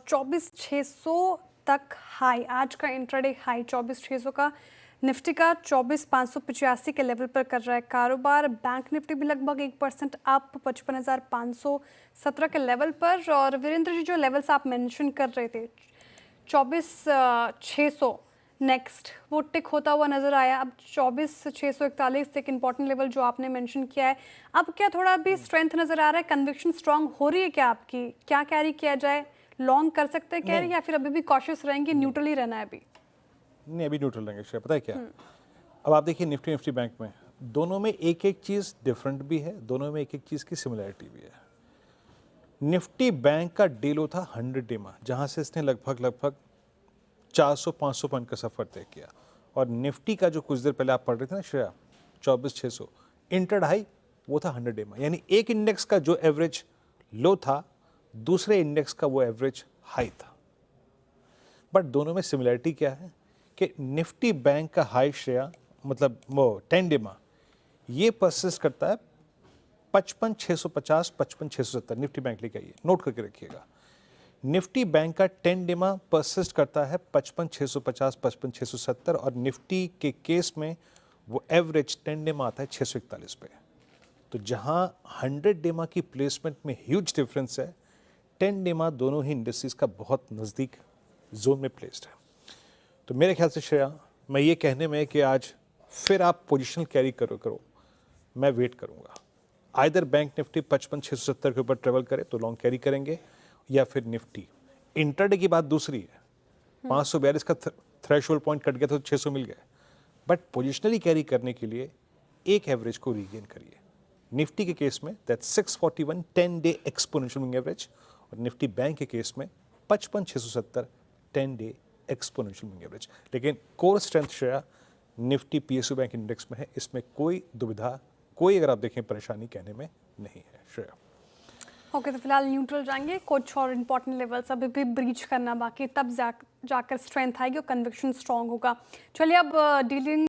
24,600 तक हाई, आज का इंट्राडे हाई 24,600 का। निफ्टी का 24,585 के लेवल पर कर रहा है कारोबार। बैंक निफ्टी भी लगभग 1% अप 55,517 के लेवल पर। और वीरेंद्र जी, जो लेवल्स आप मेंशन कर रहे थे 24,600 नेक्स्ट, वो टिक होता हुआ नजर आया। अब 24,641 एक इंपॉर्टेंट लेवल जो आपने मेंशन किया है। अब क्या थोड़ा भी स्ट्रेंथ नजर आ रहा है? कन्विक्शन स्ट्रांग हो रही है क्या आपकी? क्या कैरी किया जाए? लॉन्ग कर सकते हैं कैरी, या फिर अभी भी कॉशियस रहेंगे, न्यूट्रल ही रहना है अभी? नहीं, अभी न्यूट्रल रहेंगे श्रेया। पता है क्या, अब आप देखिए निफ्टी बैंक में दोनों में एक एक चीज़ डिफरेंट भी है, दोनों में एक एक चीज़ की सिमिलरिटी भी है। निफ्टी बैंक का डे लो था 100 डे में, जहाँ से इसने लगभग 400-500 पॉइंट का सफ़र तय किया। और निफ्टी का जो कुछ देर पहले आप पढ़ रहे थे ना श्रेया, 24,600 इंटर हाई, वो था 100 डे में। यानी एक इंडेक्स का जो एवरेज लो था, दूसरे इंडेक्स का वो एवरेज हाई था। बट दोनों में सिमिलरिटी क्या है कि निफ्टी बैंक का हाई श्रेया, मतलब वो 10 डे में, ये परसिस्ट करता है 55,650, 55,670। निफ्टी बैंक लेके आइए, नोट करके रखिएगा। निफ्टी बैंक का 10 डे में परसिस्ट करता है 55,650, 55,670। और निफ्टी के केस में वो एवरेज 10 डे में आता है 641 पे। तो जहां 100 डे में की प्लेसमेंट में ह्यूज डिफरेंस है, 10 डे में दोनों ही इंडस्ट्रीज का बहुत नज़दीक जोन में प्लेस्ड है। तो मेरे ख्याल से श्रेया, मैं ये कहने में कि आज फिर आप पोजिशनल कैरी करो, मैं वेट करूंगा। आइदर बैंक निफ्टी 55,670 के ऊपर ट्रेवल करे तो लॉन्ग कैरी करेंगे, या फिर निफ्टी। इंटरडे की बात दूसरी है, 542 का थ्रेशोल्ड पॉइंट कट गया तो 600 मिल गए। बट पोजिशनली कैरी करने के लिए एक एवरेज को रीगेन करिए। निफ्टी के केस में that 641 10 day exponential moving average, और निफ्टी बैंक के केस में 55,670 10 डे एक्सपोनेंशियल मूविंग एवरेज। लेकिन core strength Shreya Nifty PSU bank index में है, इसमें कोई दुविधा, कोई अगर आप देखें परेशानी कहने में नहीं है श्रेया। ओके, तो फिलहाल न्यूट्रल जाएंगे। कुछ और इंपॉर्टेंट लेवल्स अभी भी ब्रीच करना बाकी, तब जाकर स्ट्रेंथ आएगी और कन्विक्शन स्ट्रांग होगा। चलिए, अब डीलिंग